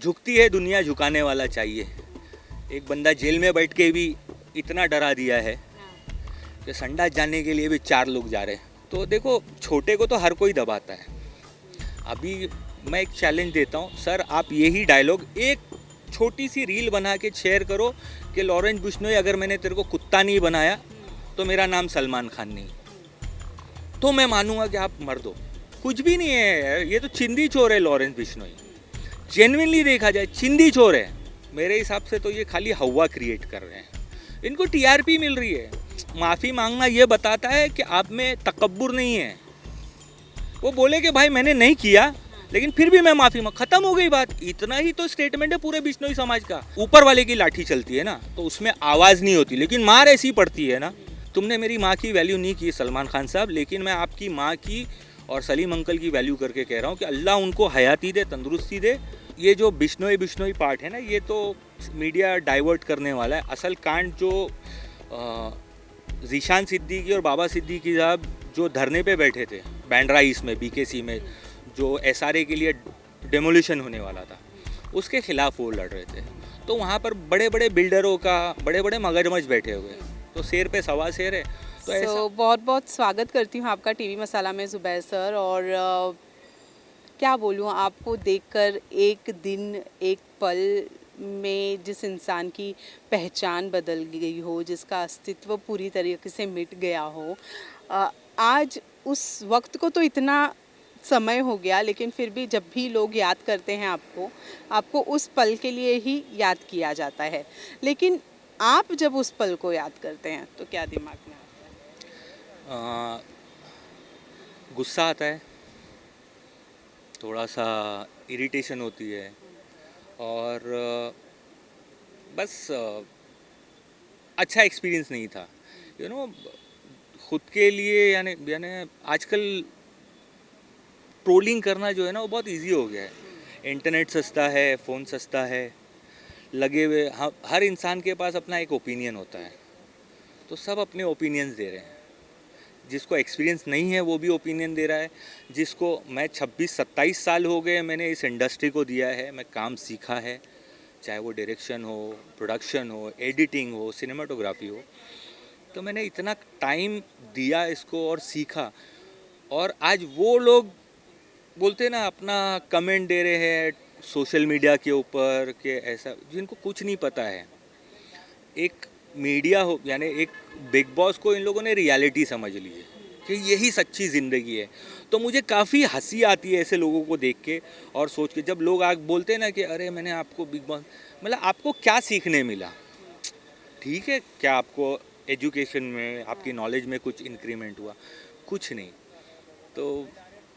झुकती है दुनिया, झुकाने वाला चाहिए। एक बंदा जेल में बैठ के भी इतना डरा दिया है कि संडास जाने के लिए भी 4 लोग जा रहे हैं। तो देखो, छोटे को तो हर कोई दबाता है। अभी मैं एक चैलेंज देता हूँ सर, आप यही डायलॉग एक छोटी सी रील बना के शेयर करो कि लॉरेंस बिश्नोई, अगर मैंने तेरे को कुत्ता नहीं बनाया तो मेरा नाम सलमान खान नहीं, तो मैं मानूंगा कि आप मर्द हो। कुछ भी नहीं है, ये तो चिंदी चोर है लॉरेंस बिश्नोई। जेन्युइनली देखा जाए चिंदी चोर है। मेरे हिसाब से तो ये खाली हवा क्रिएट कर रहे हैं, इनको टीआरपी मिल रही है। माफ़ी मांगना ये बताता है कि आप में तकब्बुर नहीं है। वो बोले कि भाई मैंने नहीं किया, लेकिन फिर भी मैं माफ़ी मांग, खत्म हो गई बात। इतना ही तो स्टेटमेंट है पूरे बिश्नोई समाज का। ऊपर वाले की लाठी चलती है ना, तो उसमें आवाज़ नहीं होती, लेकिन मार ऐसी पड़ती है ना। तुमने मेरी माँ की वैल्यू नहीं की सलमान खान साहब, लेकिन मैं आपकी माँ की और सलीम अंकल की वैल्यू करके कह रहा हूँ कि अल्लाह उनको हयाती दे, तंदुरुस्ती दे। ये जो बिश्नोई बिश्नोई पार्ट है ना, ये तो मीडिया डाइवर्ट करने वाला है। असल कांड जो ज़ीशान सिद्दीकी और बाबा सिद्दीकी साहब जो धरने पे बैठे थे बैंड्रा ईस्ट में, बीकेसी में, जो एसआरए के लिए डेमोलिशन होने वाला था, उसके खिलाफ वो लड़ रहे थे। तो वहाँ पर बड़े बड़े बिल्डरों का बड़े बड़े मगरमच्छ बैठे हुए, तो शेर पे सवा शेर है। तो ऐसा बहुत बहुत स्वागत करती हूँ आपका टीवी मसाला में ज़ुबैर सर। और क्या बोलूँ, आपको देखकर एक दिन एक पल में जिस इंसान की पहचान बदल गई हो, जिसका अस्तित्व पूरी तरीके से मिट गया हो, आज उस वक्त को तो इतना समय हो गया, लेकिन फिर भी जब भी लोग याद करते हैं आपको उस पल के लिए ही याद किया जाता है। लेकिन आप जब उस पल को याद करते हैं तो क्या दिमाग में आता है? गुस्सा आता है, थोड़ा सा इरिटेशन होती है, और बस अच्छा एक्सपीरियंस नहीं था। यू नो, खुद के लिए यानी यानी आजकल ट्रोलिंग करना जो है ना, वो बहुत इजी हो गया है। इंटरनेट सस्ता है, फ़ोन सस्ता है, लगे हुए हर इंसान के पास अपना एक ओपिनियन होता है। तो सब अपने ओपिनियंस दे रहे हैं। जिसको एक्सपीरियंस नहीं है वो भी ओपिनियन दे रहा है। जिसको मैं 26-27 साल हो गए मैंने इस इंडस्ट्री को दिया है, मैं काम सीखा है, चाहे वो डायरेक्शन हो, प्रोडक्शन हो, एडिटिंग हो, सिनेमाटोग्राफी हो, तो मैंने इतना टाइम दिया इसको और सीखा। और आज वो लोग बोलते हैं ना, अपना कमेंट दे रहे हैं सोशल मीडिया के ऊपर कि ऐसा, जिनको कुछ नहीं पता है। एक मीडिया हो यानी एक बिग बॉस को इन लोगों ने रियलिटी समझ ली है कि यही सच्ची ज़िंदगी है। तो मुझे काफ़ी हंसी आती है ऐसे लोगों को देख के और सोच के, जब लोग आग बोलते हैं ना कि अरे मैंने आपको बिग बॉस, मतलब आपको क्या सीखने मिला? ठीक है, क्या आपको एजुकेशन में, आपकी नॉलेज में कुछ इंक्रीमेंट हुआ? कुछ नहीं। तो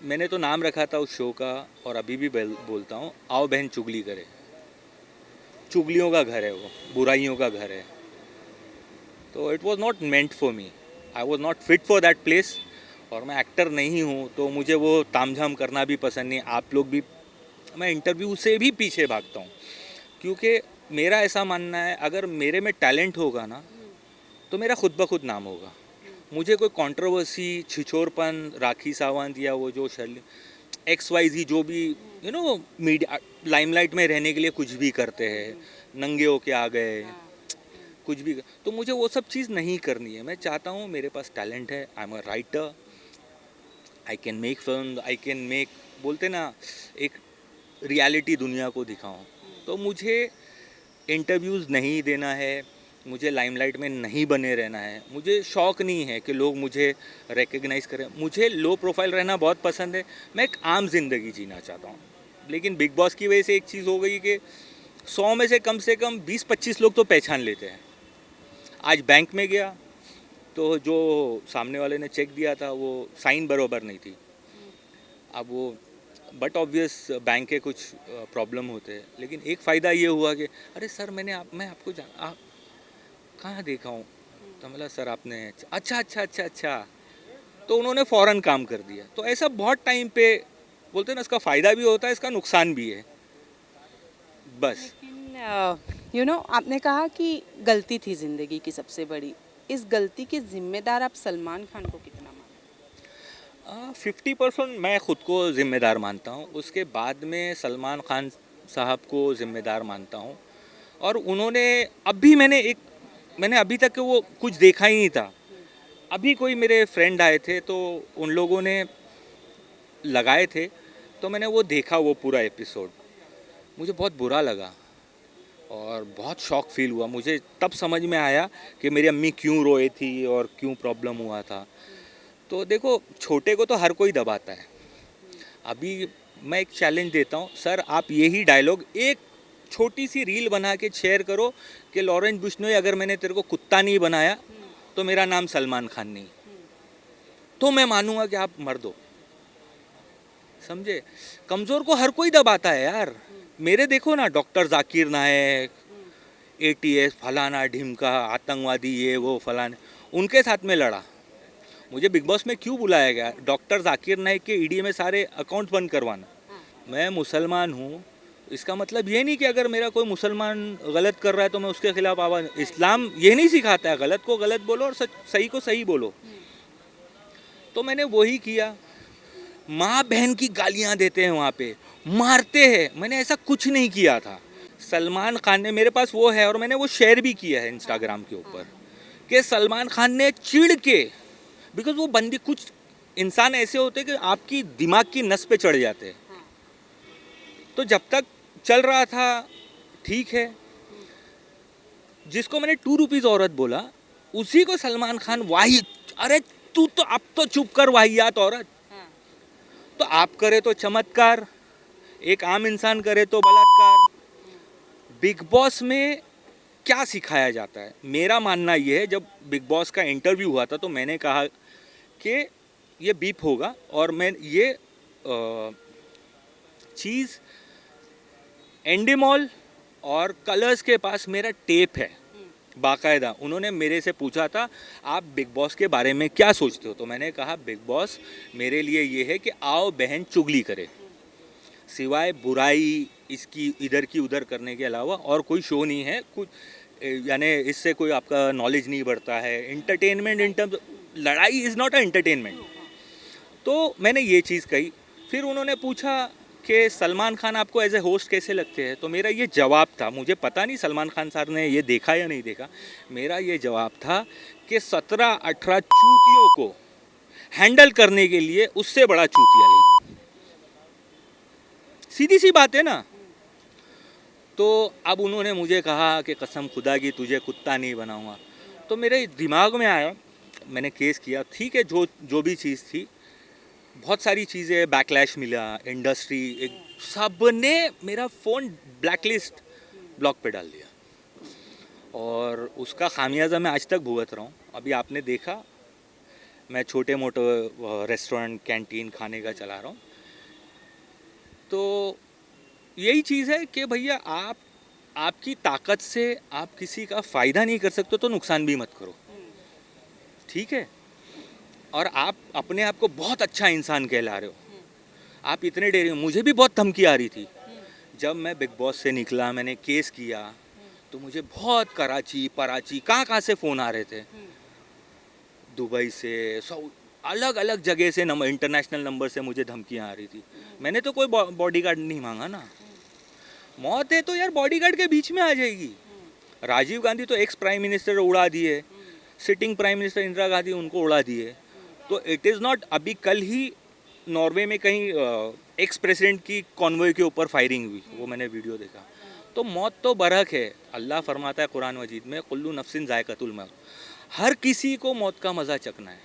मैंने तो नाम रखा था उस शो का, और अभी भी बोलता हूँ, आओ बहन चुगली करे। चुगलियों का घर है वो, बुराइयों का घर है। तो it was not meant for me, I was not fit for that place. और मैं एक्टर नहीं हूँ, तो मुझे वो तामझाम करना भी पसंद नहीं। आप लोग भी, मैं इंटरव्यू से भी पीछे भागता हूँ, क्योंकि मेरा ऐसा मानना है, अगर मेरे में टैलेंट होगा ना, तो मेरा खुद ब खुद नाम होगा। मुझे कोई कंट्रोवर्सी, छिछोरपन, राखी सावंत या वो जो XYZ जो भी मीडिया लाइमलाइट में रहने के लिए कुछ भी करते हैं, नंगे होके आ गए, कुछ भी, तो मुझे वो सब चीज़ नहीं करनी है। मैं चाहता हूँ, मेरे पास टैलेंट है, I am a writer, I can make film, I can make, बोलते ना, एक रियलिटी दुनिया को दिखाऊं। तो मुझे इंटरव्यूज़ नहीं देना है, मुझे लाइमलाइट में नहीं बने रहना है। मुझे शौक़ नहीं है कि लोग मुझे रिकग्नाइज़ करें। मुझे लो प्रोफाइल रहना बहुत पसंद है। मैं एक आम जिंदगी जीना चाहता हूँ। लेकिन बिग बॉस की वजह से एक चीज़ हो गई कि 100 में से कम 20-25 लोग तो पहचान लेते हैं। आज बैंक में गया तो जो सामने वाले ने चेक दिया था वो साइन बराबर नहीं थी। अब वो बट ऑब्वियस बैंक के कुछ प्रॉब्लम होते हैं, लेकिन एक फ़ायदा ये हुआ कि अरे सर मैं आपको आप कहाँ देखा हूँ? तो मतलब सर आपने, अच्छा अच्छा अच्छा अच्छा, तो उन्होंने फ़ौरन काम कर दिया। तो ऐसा बहुत टाइम पे, बोलते हैं ना, इसका फ़ायदा भी होता है, इसका नुकसान भी है, बस। लेकिन आपने कहा कि गलती थी ज़िंदगी की सबसे बड़ी। इस गलती के जिम्मेदार आप सलमान खान को कितना मानते 50% मैं ख़ुद को ज़िम्मेदार मानता हूँ। उसके बाद में सलमान खान साहब को ज़िम्मेदार मानता हूँ। और उन्होंने अभी मैंने अभी तक वो कुछ देखा ही नहीं था। अभी कोई मेरे फ्रेंड आए थे तो उन लोगों ने लगाए थे, तो मैंने वो देखा वो पूरा एपिसोड। मुझे बहुत बुरा लगा और बहुत शॉक फील हुआ। मुझे तब समझ में आया कि मेरी अम्मी क्यों रोए थी और क्यों प्रॉब्लम हुआ था। तो देखो, छोटे को तो हर कोई दबाता है। अभी मैं एक चैलेंज देता हूँ, सर आप यही डायलॉग एक छोटी सी रील बना के शेयर करो कि लॉरेंस बिश्नोई, अगर मैंने तेरे को कुत्ता नहीं बनाया तो मेरा नाम सलमान खान नहीं, तो मैं मानूंगा कि आप मर्द हो। समझे? कमज़ोर को हर कोई दबाता है यार। मेरे देखो ना, डॉक्टर जाकिर नायक, एटीएस, फलाना ढिमका, आतंकवादी, ये वो फलाने, उनके साथ में लड़ा। मुझे बिग बॉस में क्यों बुलाया गया? डॉक्टर जाकिर नायक के ईडी में सारे अकाउंट्स बंद करवाना। मैं मुसलमान हूँ, इसका मतलब ये नहीं कि अगर मेरा कोई मुसलमान गलत कर रहा है तो मैं उसके खिलाफ आवाज़। इस्लाम ये नहीं सिखाता है, गलत को गलत बोलो और सही को सही बोलो। तो मैंने वही किया। माँ बहन की गालियाँ देते हैं वहाँ पे, मारते हैं। मैंने ऐसा कुछ नहीं किया था। सलमान खान ने, मेरे पास वो है और मैंने वो शेयर भी किया है इंस्टाग्राम के ऊपर, कि सलमान खान ने चिढ़ के, बिकॉज वो बंदी, कुछ इंसान ऐसे होते हैं कि आपकी दिमाग की नस पे चढ़ जाते हैं। तो जब तक चल रहा था ठीक है, जिसको मैंने 2 रुपीज़ औरत बोला उसी को सलमान खान वाही, अरे तू तो अब तो चुप कर वाहियात औरत। तो आप करे तो चमत्कार, एक आम इंसान करे तो बलात्कार। बिग बॉस में क्या सिखाया जाता है? मेरा मानना ये है, जब बिग बॉस का इंटरव्यू हुआ था तो मैंने कहा कि ये बीप होगा और मैं ये चीज़ एंडीमॉल और कलर्स के पास मेरा टेप है बाकायदा। उन्होंने मेरे से पूछा था आप बिग बॉस के बारे में क्या सोचते हो, तो मैंने कहा बिग बॉस मेरे लिए ये है कि आओ बहन चुगली करे, सिवाय बुराई इसकी इधर की उधर करने के अलावा और कोई शो नहीं है। कुछ यानी इससे कोई आपका नॉलेज नहीं बढ़ता है। एंटरटेनमेंट इन टर्म्स, लड़ाई इज़ नॉट अ एंटरटेनमेंट। तो मैंने ये चीज़ कही। फिर उन्होंने पूछा कि सलमान खान आपको एज ए होस्ट कैसे लगते हैं, तो मेरा ये जवाब था, मुझे पता नहीं सलमान खान साहब ने ये देखा या नहीं देखा, मेरा ये जवाब था कि 17-18 चूतियों को हैंडल करने के लिए उससे बड़ा चूतिया नहीं। सीधी सी बात है ना। तो अब उन्होंने मुझे कहा कि कसम खुदा की तुझे कुत्ता नहीं बनाऊंगा। तो मेरे दिमाग में आया, मैंने केस किया। ठीक है, जो भी चीज़ थी, बहुत सारी चीज़ें बैकलैश मिला, इंडस्ट्री, एक सब ने मेरा फ़ोन ब्लॉक पे डाल दिया और उसका खामियाजा मैं आज तक भुगत रहा हूँ। अभी आपने देखा, मैं छोटे मोटे रेस्टोरेंट, कैंटीन खाने का चला रहा हूँ। तो यही चीज़ है कि भैया आपकी ताकत से आप किसी का फ़ायदा नहीं कर सकते तो नुकसान भी मत करो, ठीक है? और आप अपने आप को बहुत अच्छा इंसान कहला रहे हो, आप इतने डेरे। मुझे भी बहुत धमकी आ रही थी जब मैं बिग बॉस से निकला, मैंने केस किया तो मुझे बहुत कराची कहाँ से फ़ोन आ रहे थे, दुबई से, सब अलग अलग जगह से नंबर, इंटरनेशनल नंबर से मुझे धमकियाँ आ रही थी। मैंने तो कोई बॉडीगार्ड नहीं मांगा ना। मौत है तो यार बॉडीगार्ड के बीच में आ जाएगी। राजीव गांधी तो एक्स प्राइम मिनिस्टर उड़ा दिए, sitting prime minister Indira Gandhi उनको उड़ा दिए। तो इट इज़ नॉट, अभी कल ही नॉर्वे में कहीं एक्स प्रेसिडेंट की कॉन्वॉय के ऊपर फायरिंग हुई, वो मैंने वीडियो देखा। तो मौत तो बरहक है। अल्लाह फरमाता है कुरान मजीद में, कुल्लू नफ्सिन जायकातुल मौत, हर किसी को मौत का मज़ा चखना है।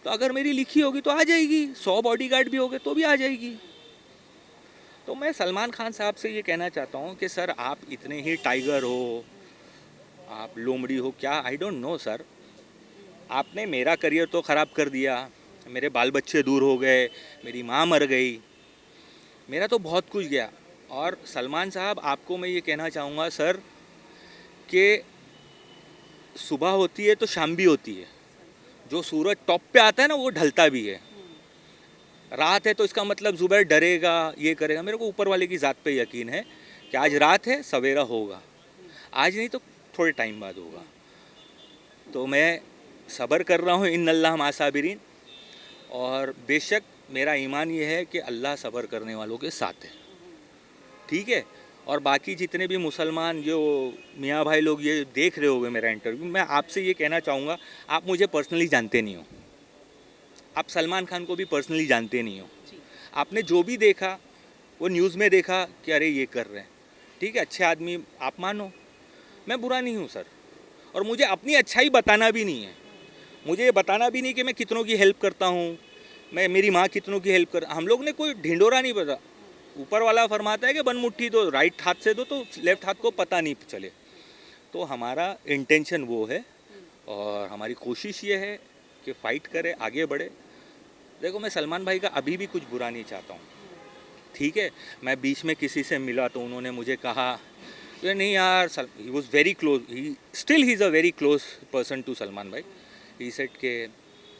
तो अगर मेरी लिखी होगी तो आ जाएगी, 100 बॉडीगार्ड भी हो गए तो भी आ जाएगी। तो मैं सलमान खान साहब से ये कहना चाहता हूँ कि सर आप इतने ही टाइगर हो, आप लोमड़ी हो क्या, आई डोंट नो सर। आपने मेरा करियर तो ख़राब कर दिया, मेरे बाल बच्चे दूर हो गए, मेरी माँ मर गई, मेरा तो बहुत कुछ गया। और सलमान साहब आपको मैं ये कहना चाहूँगा सर कि सुबह होती है तो शाम भी होती है। जो सूरज टॉप पे आता है ना वो ढलता भी है। रात है तो इसका मतलब ज़ुबैर डरेगा, ये करेगा। मेरे को ऊपर वाले की ज़ात पे यकीन है कि आज रात है, सवेरा होगा, आज नहीं तो थोड़े टाइम बाद होगा। तो मैं सब्र कर रहा हूँ, इन्नल्लाह मा साबिरीन। और बेशक मेरा ईमान ये है कि अल्लाह सब्र करने वालों के साथ है। ठीक है। और बाकी जितने भी मुसलमान जो मियाँ भाई लोग ये देख रहे होंगे मेरा इंटरव्यू, मैं आपसे ये कहना चाहूँगा, आप मुझे पर्सनली जानते नहीं हो, आप सलमान खान को भी पर्सनली जानते नहीं हो। आपने जो भी देखा वो न्यूज़ में देखा कि अरे ये कर रहे हैं, ठीक है, अच्छे आदमी आप मानो, मैं बुरा नहीं हूँ सर। और मुझे अपनी अच्छाई बताना भी नहीं है, मुझे ये बताना भी नहीं कि मैं कितनों की हेल्प करता हूँ, मैं मेरी माँ कितनों की हेल्प कर, हम लोग ने कोई ढिंडोरा नहीं बता। ऊपर वाला फरमाता है कि बन मुट्ठी तो राइट हाथ से दो तो लेफ्ट हाथ को पता नहीं चले। तो हमारा इंटेंशन वो है और हमारी कोशिश ये है कि फ़ाइट करे, आगे बढ़े। देखो मैं सलमान भाई का अभी भी कुछ बुरा नहीं चाहता हूँ, ठीक है। मैं बीच में किसी से मिला तो उन्होंने मुझे कहा ये नहीं यार, he was very close, he still he is a very close person to Salman भाई। ही सेड के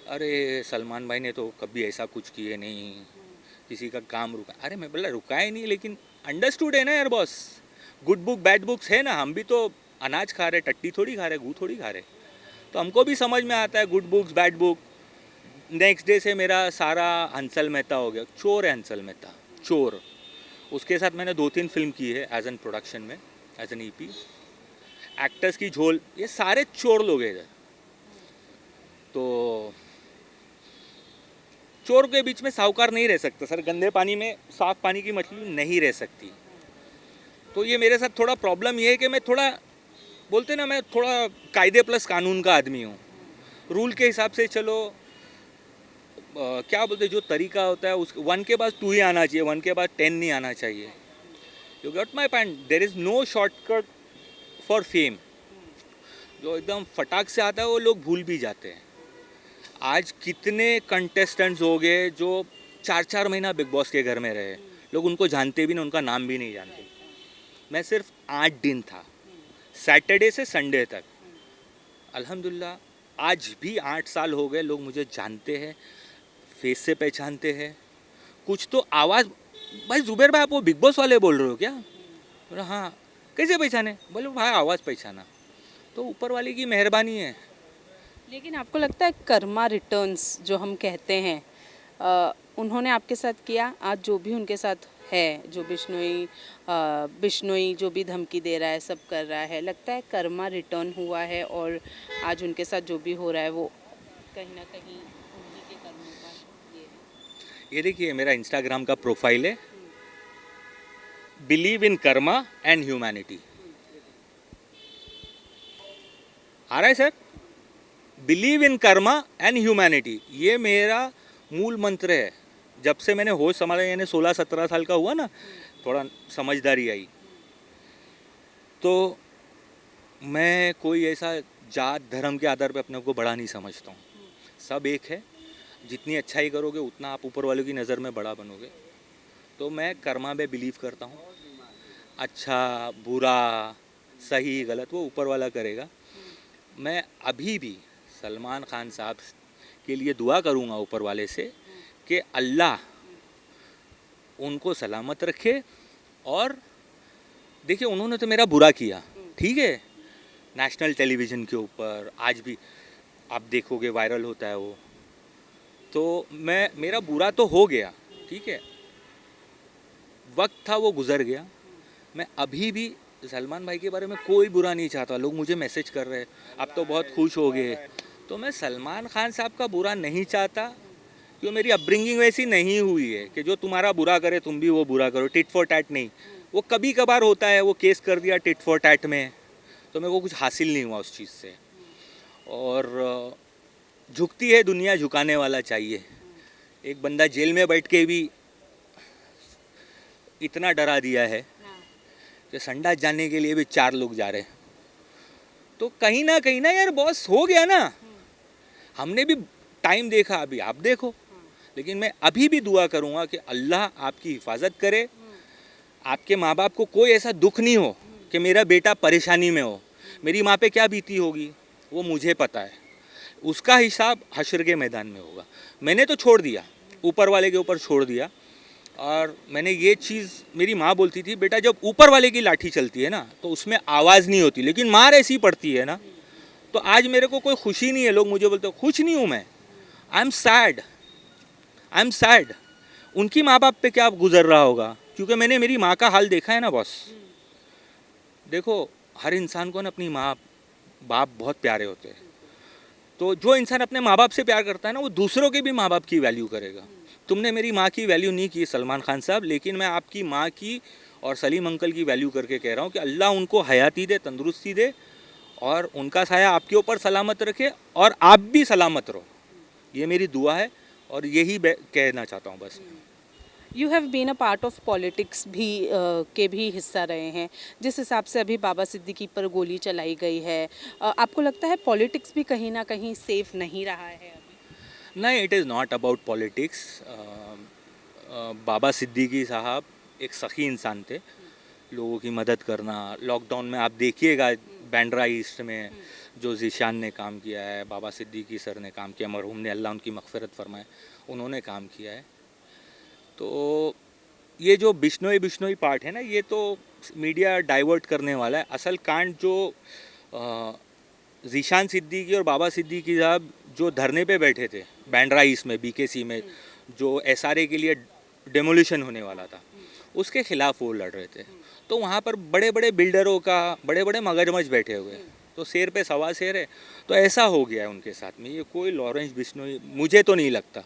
अरे सलमान भाई ने तो कभी ऐसा कुछ किए नहीं, किसी का काम रुका। अरे मैं बोला रुका ही नहीं, लेकिन अंडरस्टूड है ना यार boss, good book bad books है ना, हम भी तो अनाज खा रहे, टट्टी थोड़ी खा रहे, गू थोड़ी खा रहे, तो हमको भी समझ में आता है good books bad book. Next day से मेरा सारा हंसल मेहता हो गया, चोर है हंसल मेहता, चोर। उसके साथ मैंने 2-3 फिल्म की है एज एन प्रोडक्शन में, एज एन ईपी। एक्टर्स की झोल, ये सारे चोर लोग हैं इधर। तो चोर के बीच में साहूकार नहीं रह सकता सर, गंदे पानी में साफ पानी की मछली नहीं रह सकती। तो ये मेरे साथ थोड़ा प्रॉब्लम ये है कि मैं थोड़ा, बोलते ना, मैं थोड़ा कायदे प्लस कानून का आदमी हूँ। रूल के हिसाब से चलो, क्या बोलते, जो तरीका होता है उस 1 के बाद 2 ही आना चाहिए, 1 के बाद 10 नहीं आना चाहिए। You got my point, there is no shortcut for fame. जो एकदम फटाक से आता है वो लोग भूल भी जाते हैं। आज कितने कंटेस्टेंट्स हो गए जो 4-4 महीना बिग बॉस के घर में रहे, लोग उनको जानते भी नहीं, उनका नाम भी नहीं जानते। मैं सिर्फ 8 दिन था, सैटरडे से संडे तक। अल्हम्दुलिल्लाह आज भी 8 साल हो गए, लोग मुझे जानते हैं, फेस से पहचानते हैं। कुछ तो आवाज़, भाई जुबैर भाई आप वो बिग बॉस वाले बोल रहे हो क्या? बोला हाँ। कैसे पहचाने? बोले भाई आवाज़ पहचाना। तो ऊपर वाले की मेहरबानी है। लेकिन आपको लगता है कर्मा रिटर्न्स जो हम कहते हैं, उन्होंने आपके साथ किया? आज जो भी उनके साथ है, जो बिश्नोई जो भी धमकी दे रहा है, सब कर रहा है, लगता है कर्मा रिटर्न हुआ है और आज उनके साथ जो भी हो रहा है वो कहीं ना कहीं उन्हीं के कर्मों का ये है। ये देखिए मेरा इंस्टाग्राम का प्रोफाइल है, believe in karma and humanity. आ रहा है sir? Believe in karma and humanity, ये मेरा मूल मंत्र है। जब से मैंने होश संभाला, यानी 16-17 साल का हुआ ना, थोड़ा समझदारी आई, तो मैं कोई ऐसा जात धर्म के आधार पे अपने को बड़ा नहीं समझता हूँ। सब एक है, जितनी अच्छाई करोगे उतना आप ऊपर वालों की नज़र में बड़ा बनोगे। तो मैं कर्मा में बिलीव करता हूँ। अच्छा बुरा सही गलत वो ऊपर वाला करेगा। मैं अभी भी सलमान खान साहब के लिए दुआ करूँगा ऊपर वाले से कि अल्लाह उनको सलामत रखे। और देखिए उन्होंने तो मेरा बुरा किया, ठीक है, नेशनल टेलीविज़न के ऊपर आज भी आप देखोगे वायरल होता है वो। तो मेरा बुरा तो हो गया, ठीक है, वक्त था वो गुज़र गया। मैं अभी भी सलमान भाई के बारे में कोई बुरा नहीं चाहता। लोग मुझे मैसेज कर रहे हैं अब तो बहुत खुश हो गए, तो मैं सलमान खान साहब का बुरा नहीं चाहता, क्योंकि मेरी अपब्रिंगिंग वैसी नहीं हुई है कि जो तुम्हारा बुरा करे तुम भी वो बुरा करो, टिट फॉर टैट नहीं। वो कभी कभार होता है, वो केस कर दिया टिट फॉर टैट में, तो मेरे को कुछ हासिल नहीं हुआ उस चीज़ से। और झुकती है दुनिया, झुकाने वाला चाहिए। एक बंदा जेल में बैठ के भी इतना डरा दिया है कि संडास जाने के लिए भी 4 लोग जा रहे हैं। तो कहीं ना यार बॉस हो गया ना, हमने भी टाइम देखा, अभी आप देखो। लेकिन मैं अभी भी दुआ करूँगा कि अल्लाह आपकी हिफाजत करे, आपके माँ बाप को कोई ऐसा दुख नहीं हो कि मेरा बेटा परेशानी में हो। मेरी माँ पे क्या बीती होगी वो मुझे पता है, उसका हिसाब हश्र के मैदान में होगा। मैंने तो छोड़ दिया, ऊपर वाले के ऊपर छोड़ दिया। और मैंने ये चीज़, मेरी माँ बोलती थी बेटा जब ऊपर वाले की लाठी चलती है ना तो उसमें आवाज़ नहीं होती, लेकिन मार ऐसी पड़ती है ना। तो आज मेरे को कोई खुशी नहीं है, लोग मुझे बोलते खुश नहीं हूँ मैं, आई एम सैड। उनकी माँ बाप पे क्या गुजर रहा होगा, क्योंकि मैंने मेरी माँ का हाल देखा है ना बॉस। देखो, हर इंसान को ना अपनी माँ बाप बहुत प्यारे होते हैं। तो जो इंसान अपने माँ बाप से प्यार करता है ना, वो दूसरों के भी माँ बाप की वैल्यू करेगा। तुमने मेरी माँ की वैल्यू नहीं की सलमान खान साहब, लेकिन मैं आपकी माँ की और सलीम अंकल की वैल्यू करके कह रहा हूँ कि अल्लाह उनको हयाती दे, तंदुरुस्ती दे, और उनका साया आपके ऊपर सलामत रखे, और आप भी सलामत रहो। ये मेरी दुआ है, और यही कहना चाहता हूँ बस। You have been a part of politics भी के भी हिस्सा रहे हैं। जिस हिसाब से अभी बाबा सिद्दीकी पर गोली चलाई गई है, आपको लगता है पॉलिटिक्स भी कहीं ना कहीं सेफ नहीं रहा है अभी? नहीं, it is not about politics. Baba Siddiqui साहब एक सखी इंसान थे। लोगों की मदद करना, लॉकडाउन में आप देखिएगा बैंड्रा ईस्ट में जो ज़ीशान ने काम किया है, बाबा सिद्दीकी सर ने काम किया, मरहूम ने, अल्लाह उनकी मग़फ़िरत फरमाए, उन्होंने काम किया है। तो ये जो बिश्नोई बिश्नोई पार्ट है ना, ये तो मीडिया डाइवर्ट करने वाला है। असल कांड जो ज़ीशान सिद्दीकी और बाबा सिद्दीकी साहब जो धरने पे बैठे थे बैंड्रा ईस्ट में, बीकेसी में, जो एसआरए के लिए डेमोलिशन होने वाला था, उसके खिलाफ वो लड़ रहे थे। तो वहाँ पर बड़े बड़े बिल्डरों का बड़े बड़े मगरमच्छ बैठे हुए, तो शेर पे सवा शेर है। तो ऐसा हो गया है उनके साथ में। ये कोई लॉरेंस बिश्नोई मुझे तो नहीं लगता,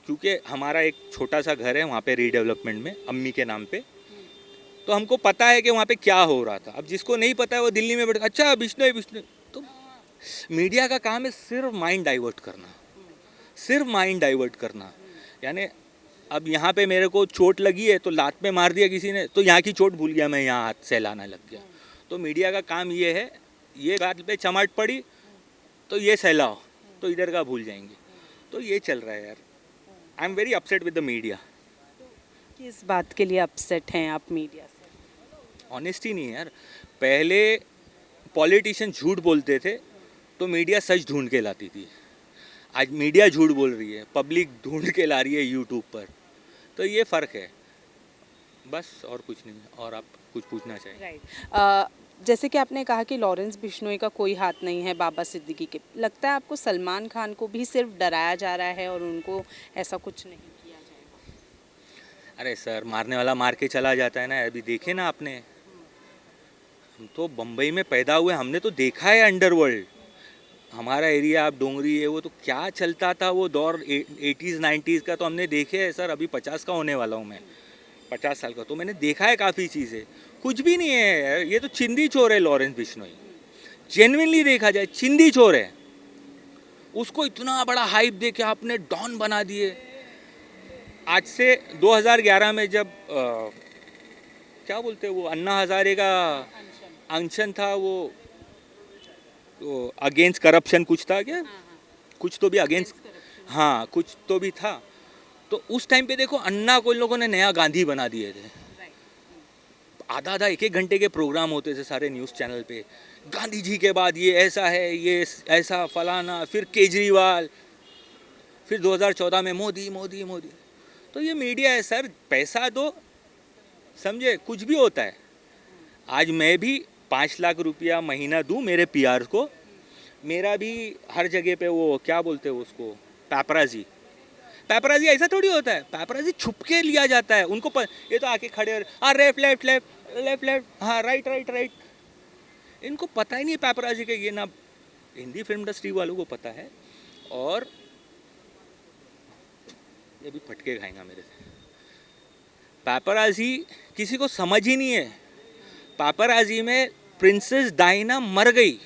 क्योंकि हमारा एक छोटा सा घर है वहाँ पे रीडेवलपमेंट में, अम्मी के नाम पे। तो हमको पता है कि वहाँ पे क्या हो रहा था। अब जिसको नहीं पता है वो दिल्ली में बैठ, अच्छा बिश्नोई बिश्नोई। तो मीडिया का काम है सिर्फ माइंड डाइवर्ट करना, सिर्फ माइंड डाइवर्ट करना। यानी अब यहाँ पे मेरे को चोट लगी है तो लात में मार दिया किसी ने, तो यहाँ की चोट भूल गया, मैं यहाँ हाथ सहलाने लग गया। तो मीडिया का काम ये है, ये बात पे चमाट पड़ी तो ये सहलाओ, तो इधर का भूल जाएंगे। तो ये चल रहा है यार। I am very upset with the media. किस बात के लिए अपसेट हैं आप मीडिया से? ऑनेस्टी नहीं है यार। पहले पॉलिटिशियन झूठ बोलते थे तो मीडिया सच ढूंढ के लाती थी। आज मीडिया झूठ बोल रही है, पब्लिक ढूंढ के ला रही है यूट्यूब पर। तो ये फ़र्क है बस, और कुछ नहीं। और आप कुछ पूछना चाहिए? राइट। जैसे कि आपने कहा कि लॉरेंस बिश्नोई का कोई हाथ नहीं है बाबा सिद्दीकी के, लगता है आपको सलमान खान को भी सिर्फ डराया जा रहा है और उनको ऐसा कुछ नहीं किया जाएगा? अरे सर, मारने वाला मार के चला जाता है ना। अभी देखे ना आपने, हम तो बम्बई में पैदा हुए, हमने तो देखा है अंडरवर्ल्ड। हमारा एरिया आप डोंगरी है, वो तो क्या चलता था वो दौर 80s 90s का, तो हमने देखे है सर। अभी 50 का होने वाला हूँ मैं, 50 साल का, तो मैंने देखा है काफ़ी चीज़ें। कुछ भी नहीं है यार, ये तो चिंदी चोर है लॉरेंस बिश्नोई। जेन्युइनली देखा जाए चिंदी चोर है। उसको इतना बड़ा हाइप दे के आपने डॉन बना दिए। आज से 2011 में जब क्या बोलते हैं वो, अन्ना हजारे का अनशन था, वो अगेंस्ट करप्शन कुछ था क्या, कुछ तो भी अगेंस्ट, हाँ कुछ तो भी था। तो उस टाइम पे देखो अन्ना को इन लोगों ने नया गांधी बना दिए थे। आधा आधा एक एक घंटे के प्रोग्राम होते थे सारे न्यूज़ चैनल पे। गांधी जी के बाद ये ऐसा है, ये ऐसा फलाना, फिर केजरीवाल, फिर 2014 में मोदी मोदी मोदी। तो ये मीडिया है सर, पैसा दो, समझे, कुछ भी होता है। आज मैं भी 5 लाख रुपया महीना दूं मेरे पीआर को, मेरा भी हर जगह पे वो क्या बोलते हैं उसको, पैपराजी। पैपराजी ऐसा थोड़ी होता है, पैपराजी छुप के लिया जाता है। उनको ये तो आके खड़े और हाँ left left left left left, हाँ राइट राइट राइट। इनको पता ही नहीं पैपराजी का, ये ना हिंदी फिल्म इंडस्ट्री वालों को पता है। और ये भी फटके खाएंगा मेरे से। पैपराजी किसी को समझ ही नहीं है। पैपराजी में प्रिंसेस डायना मर गई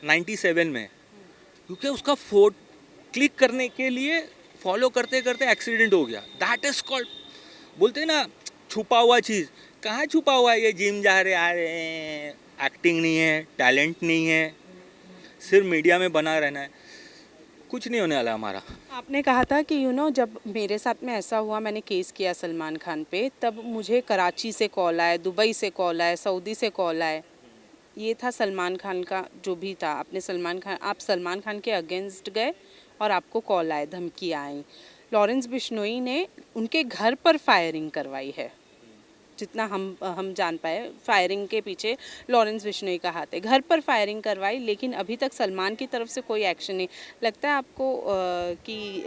97 में, क्योंकि उसका फोटो क्लिक करने के लिए फॉलो करते करते एक्सीडेंट हो गया। दैट इज कॉल्ड, बोलते हैं ना छुपा हुआ चीज़। कहाँ छुपा हुआ है? ये जिम जा रहे आ रहे हैं, एक्टिंग नहीं है, टैलेंट नहीं है, सिर्फ मीडिया में बना रहना है, कुछ नहीं होने वाला हमारा। आपने कहा था कि जब मेरे साथ में ऐसा हुआ, मैंने केस किया सलमान खान पे, तब मुझे कराची से कॉल आए, दुबई से कॉल आए, सऊदी से कॉल आए। ये था सलमान खान का जो भी था। आप सलमान खान के अगेंस्ट गए और आपको कॉल आए, धमकी आई। लॉरेंस बिश्नोई ने उनके घर पर फायरिंग करवाई है। जितना हम जान पाए, फायरिंग के पीछे लॉरेंस बिश्नोई का हाथ है। घर पर फायरिंग करवाई, लेकिन अभी तक सलमान की तरफ से कोई एक्शन नहीं। लगता है आपको कि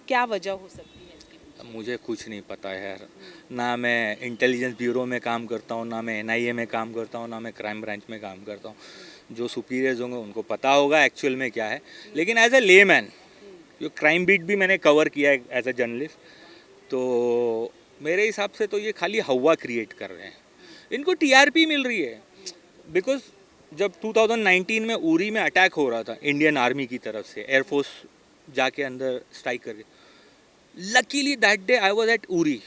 क्या वजह हो सकती है इसके? मुझे कुछ नहीं पता है यार, ना मैं इंटेलिजेंस ब्यूरो में काम करता हूँ, ना मैं एनआईए में काम करता हूँ, ना मैं क्राइम ब्रांच में काम करता हूँ। जो सुपीरियर्स होंगे उनको पता होगा एक्चुअल में क्या है, लेकिन एज ए लेमैन, जो क्राइम बीट भी मैंने कवर किया है एज ए जर्नलिस्ट, तो मेरे हिसाब से तो ये खाली हवा क्रिएट कर रहे हैं, इनको टीआरपी मिल रही है। बिकॉज जब 2019 में उरी में अटैक हो रहा था इंडियन आर्मी की तरफ से, एयरफोर्स जाके अंदर स्ट्राइक करके, luckily that day I was at Uri.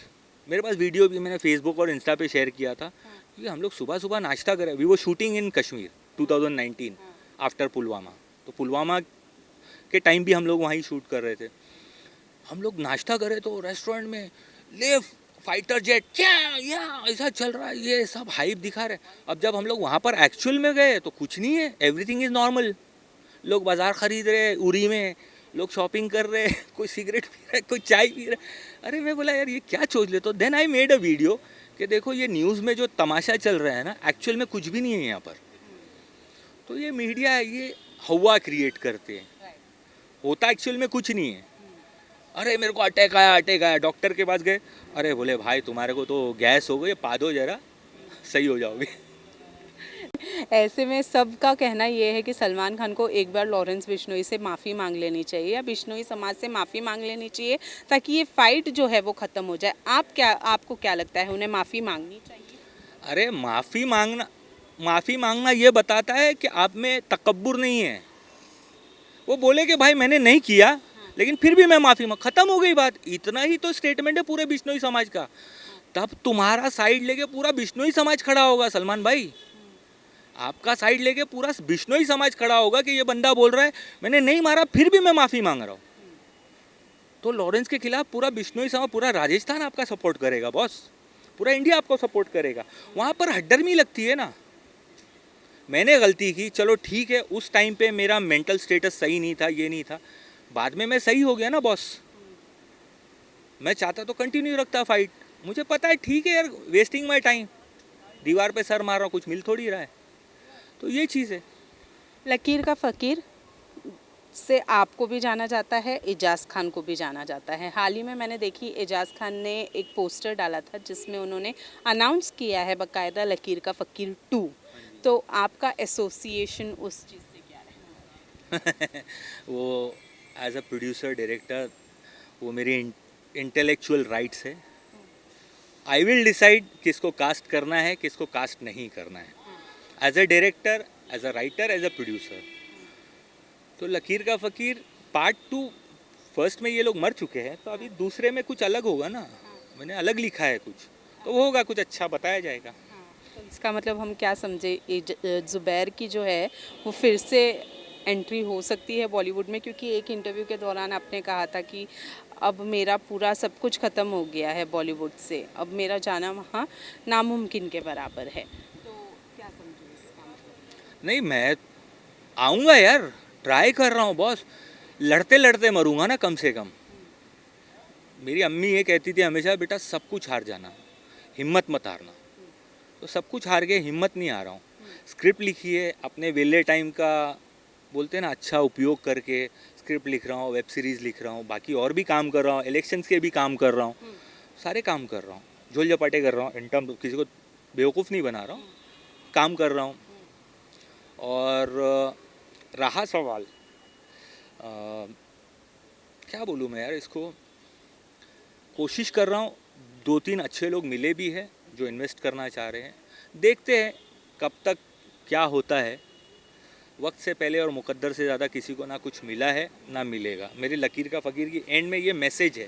मेरे पास वीडियो भी मैंने फेसबुक और इंस्टा पे शेयर किया था, क्योंकि हम लोग सुबह सुबह नाश्ता करें। वी वो शूटिंग इन कश्मीर 2019 आफ्टर पुलवामा, तो पुलवामा के टाइम भी हम लोग वहीं शूट कर रहे थे। हम लोग नाश्ता करे तो रेस्टोरेंट में ले फाइटर जेट क्या या ऐसा चल रहा है, ये सब हाइप दिखा रहे। अब जब हम लोग वहाँ पर एक्चुअल में गए तो कुछ नहीं है, एवरीथिंग इज़ नॉर्मल। लोग बाज़ार ख़रीद रहे, उरी में लोग शॉपिंग कर रहे, कोई सिगरेट पी रहा है, कोई चाय पी रहा है। अरे मैं बोला यार ये क्या सोच ले। तो then I made a video कि देखो ये न्यूज़ में जो तमाशा चल रहा है ना, एक्चुअल में कुछ भी नहीं है यहाँ पर। तो ये मीडिया है, ये हवा क्रिएट करते हैं, होता एक्चुअल में कुछ नहीं है। अरे मेरे को अटैक आया, डॉक्टर के पास गए, अरे बोले भाई तुम्हारे को तो गैस हो गई, पा दो जरा, सही हो जाओगे। ऐसे में सबका कहना ये है कि सलमान खान को एक बार लॉरेंस बिश्नोई से माफ़ी मांग लेनी चाहिए, या बिश्नोई समाज से माफ़ी मांग लेनी चाहिए, ताकि ये फाइट जो है वो ख़त्म हो जाए। आपको क्या लगता है, उन्हें माफ़ी मांगनी चाहिए? अरे माफ़ी मांगना ये बताता है कि आप में तकब्बुर नहीं है। वो बोले कि भाई मैंने नहीं किया, लेकिन फिर भी मैं माफ़ी मांग, ख़त्म हो गई बात। इतना ही तो स्टेटमेंट है पूरे बिश्नोई समाज का। तब तुम्हारा साइड लेके पूरा बिश्नोई समाज खड़ा होगा सलमान भाई, आपका साइड लेके पूरा बिश्नोई समाज खड़ा होगा कि ये बंदा बोल रहा है मैंने नहीं मारा, फिर भी मैं माफ़ी मांग रहा हूँ। तो लॉरेंस के खिलाफ पूरा बिश्नोई समाज, पूरा राजस्थान आपका सपोर्ट करेगा बॉस, पूरा इंडिया आपको सपोर्ट करेगा। वहाँ पर हड्डरमी लगती है ना, मैंने गलती की, चलो ठीक है, उस टाइम पे मेरा मेंटल स्टेटस सही नहीं था, ये नहीं था, बाद में मैं सही हो गया ना बॉस। मैं चाहता तो कंटिन्यू रखता फाइट, मुझे पता है ठीक है यार, वेस्टिंग माय टाइम, दीवार पे सर मार रहा हूँ, कुछ मिल थोड़ी रहा है। तो ये चीज़ है। लकीर का फ़कीर से आपको भी जाना जाता है, एजाज़ खान को भी जाना जाता है। हाल ही में मैंने देखी, एजाज़ खान ने एक पोस्टर डाला था जिसमें उन्होंने अनाउंस किया है बाकायदा लकीर का फ़कीर 2। तो आपका एसोसिएशन उस चीज़ से क्या है? वो एज अ प्रोड्यूसर डायरेक्टर वो मेरी इंटेलेक्चुअल राइट्स है। आई विल डिसाइड किसको कास्ट करना है, किसको कास्ट नहीं करना है, as a director, as a writer, as a producer. तो लकीर का फ़कीर पार्ट 2, फर्स्ट में ये लोग मर चुके हैं, तो अभी दूसरे में कुछ अलग होगा ना, मैंने अलग लिखा है कुछ, तो वो होगा, कुछ अच्छा बताया जाएगा। तो इसका मतलब हम क्या समझे, ज़ुबैर की जो है वो फिर से एंट्री हो सकती है बॉलीवुड में? क्योंकि एक इंटरव्यू के दौरान आपने कहा था कि अब मेरा पूरा सब कुछ ख़त्म हो गया है बॉलीवुड से, अब मेरा जाना वहाँ नामुमकिन के बराबर है। तो क्या समझे इसका मतलब? नहीं, मैं आऊँगा यार, ट्राई कर रहा हूँ बॉस, लड़ते लड़ते मरूंगा ना कम से कम। मेरी अम्मी ये कहती थी हमेशा, बेटा सब कुछ हार जाना, हिम्मत मत हारना। तो सब कुछ हार के हिम्मत नहीं हारा हूँ। स्क्रिप्ट लिखी है, अपने वेले टाइम का बोलते हैं ना अच्छा उपयोग करके स्क्रिप्ट लिख रहा हूँ, वेब सीरीज़ लिख रहा हूँ, बाकी और भी काम कर रहा हूँ, इलेक्शंस के भी काम कर रहा हूँ, सारे काम कर रहा हूँ, झोल झपाटे कर रहा हूँ, इन टर्म किसी को बेवकूफ़ नहीं बना रहा हूँ, काम कर रहा हूँ। और रहा सवाल, क्या बोलूँ मैं यार इसको, कोशिश कर रहा हूँ, 2-3 अच्छे लोग मिले भी हैं जो इन्वेस्ट करना चाह रहे हैं, देखते हैं कब तक क्या होता है। वक्त से पहले और मुकद्दर से ज़्यादा किसी को ना कुछ मिला है ना मिलेगा। मेरी लकीर का फ़कीर की एंड में ये मैसेज है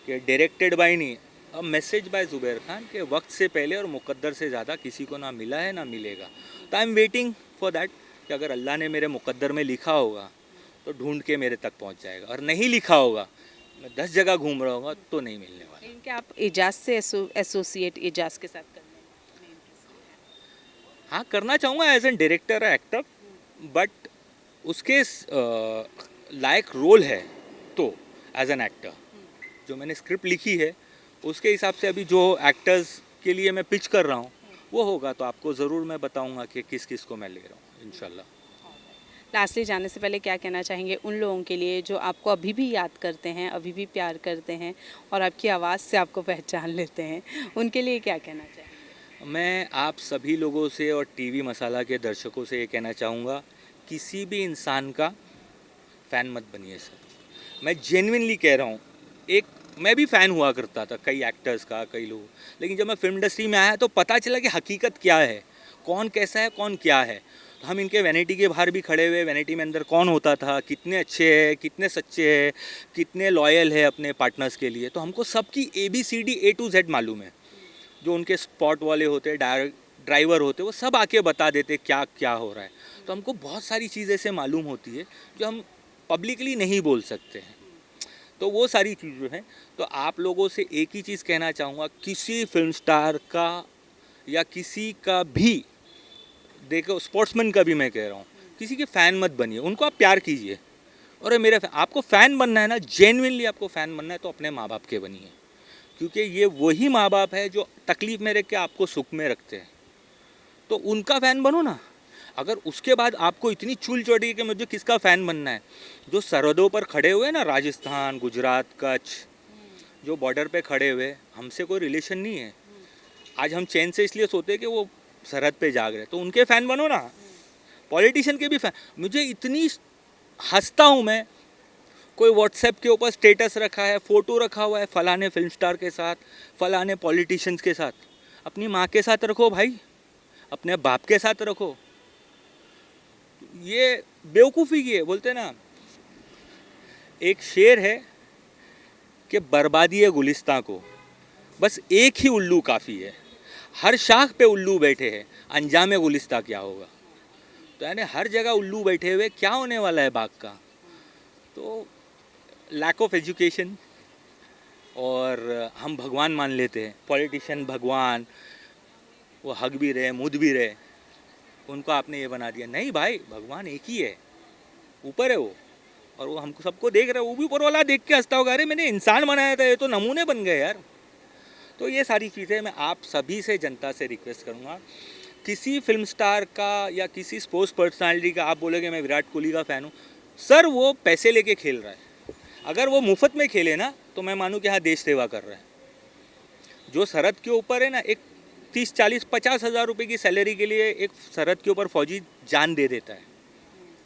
कि डायरेक्टेड बाय नहीं, अब मैसेज बाय ज़ुबैर खान के वक्त से पहले और मुकद्दर से ज़्यादा किसी को ना मिला है ना मिलेगा। तो I am waiting for that कि अगर अल्लाह ने मेरे मुकद्दर में लिखा होगा तो ढूंढ के मेरे तक पहुंच जाएगा, और नहीं लिखा होगा, मैं 10 जगह घूम रहा होगा तो नहीं मिलने वाला। लेकिन क्या आप एजाज से एसोसिएट एजाज के साथ करने में इंटरेस्ट है? हाँ, करना चाहूँगा as an director actor, but उसके लायक रोल है तो एज एन एक्टर जो मैंने स्क्रिप्ट लिखी है उसके हिसाब से अभी जो एक्टर्स के लिए मैं पिच कर रहा हूँ वो होगा, तो आपको ज़रूर मैं बताऊँगा कि किस किस को मैं ले रहा हूँ इंशाल्लाह। लास्टली जाने से पहले क्या कहना चाहेंगे उन लोगों के लिए जो आपको अभी भी याद करते हैं, अभी भी प्यार करते हैं और आपकी आवाज़ से आपको पहचान लेते हैं, उनके लिए क्या कहना चाहेंगे? मैं आप सभी लोगों से और टीवी मसाला के दर्शकों से ये कहना चाहूँगा, किसी भी इंसान का फ़ैन मत बनिए सर। मैं जेन्युइनली कह रहा हूँ। एक मैं भी फ़ैन हुआ करता था कई एक्टर्स का, कई लोग, लेकिन जब मैं फिल्म इंडस्ट्री में आया तो पता चला कि हकीकत क्या है, कौन कैसा है, कौन क्या है। तो हम इनके वैनिटी के बाहर भी खड़े हुए, वैनिटी में अंदर कौन होता था, कितने अच्छे हैं, कितने सच्चे हैं, कितने लॉयल है अपने पार्टनर्स के लिए, तो हमको सबकी ABCD A to Z मालूम है। जो उनके स्पॉट वाले होते, ड्राइवर होते, वो सब आके बता देते क्या क्या हो रहा है। तो हमको बहुत सारी चीज़ ऐसे मालूम होती है जो हम पब्लिकली नहीं बोल सकते हैं। तो वो सारी चीज़ें हैं। तो आप लोगों से एक ही चीज़ कहना चाहूँगा, किसी फिल्म स्टार का या किसी का भी, देखो स्पोर्ट्समैन का भी मैं कह रहा हूँ, किसी के फ़ैन मत बनिए, उनको आप प्यार कीजिए। और ये मेरे आपको फ़ैन बनना है ना, जेन्युइनली आपको फ़ैन बनना है तो अपने माँ बाप के बनिए, क्योंकि ये वही माँ बाप है जो तकलीफ़ में रख के आपको सुख में रखते हैं। तो उनका फ़ैन बनो ना। अगर उसके बाद आपको इतनी चूल चढ़ी कि मुझे किसका फ़ैन बनना है, जो सरहदों पर खड़े हुए ना, राजस्थान, गुजरात, कच्छ, जो बॉर्डर पे खड़े हुए, हमसे कोई रिलेशन नहीं है। आज हम चैन से इसलिए सोते हैं कि वो सरहद पे जाग रहे, तो उनके फ़ैन बनो ना। पॉलिटिशियन के भी फ़ैन, मुझे इतनी हंसता हूँ मैं, कोई व्हाट्सएप के ऊपर स्टेटस रखा है, फ़ोटो रखा हुआ है फ़लाने फिल्म स्टार के साथ, फ़लाने पॉलिटिशियंस के साथ। अपनी माँ के साथ रखो भाई, अपने बाप के साथ रखो। ये बेवकूफ़ी की है। बोलते ना, एक शेर है कि बर्बादी है गुलिस्तां को, बस एक ही उल्लू काफ़ी है। हर शाख पे उल्लू बैठे हैं, अंजाम गुलिस्तां क्या होगा। तो यानी हर जगह उल्लू बैठे हुए, क्या होने वाला है बाग का। तो लैक ऑफ एजुकेशन, और हम भगवान मान लेते हैं, पॉलिटिशियन भगवान, वो हक भी रहे, मुद भी रहे, उनको आपने ये बना दिया। नहीं भाई, भगवान एक ही है, ऊपर है वो, और वो हमको सबको देख रहा है। वो भी ऊपर वाला देख के हंसता होगा, अरे मैंने इंसान बनाया था, ये तो नमूने बन गए यार। तो ये सारी चीज़ें मैं आप सभी से, जनता से रिक्वेस्ट करूँगा, किसी फिल्म स्टार का या किसी स्पोर्ट्स पर्सनालिटी का आप बोलोगे मैं विराट कोहली का फ़ैन हूँ, सर वो पैसे लेके खेल रहा है। अगर वो मुफ्त में खेले ना, तो मैं मानूँ कि हाँ देश सेवा कर रहा है। जो सरहद के ऊपर है ना, एक 30, 40, 50 हज़ार रुपये की सैलरी के लिए एक सरहद के ऊपर फौजी जान दे देता है।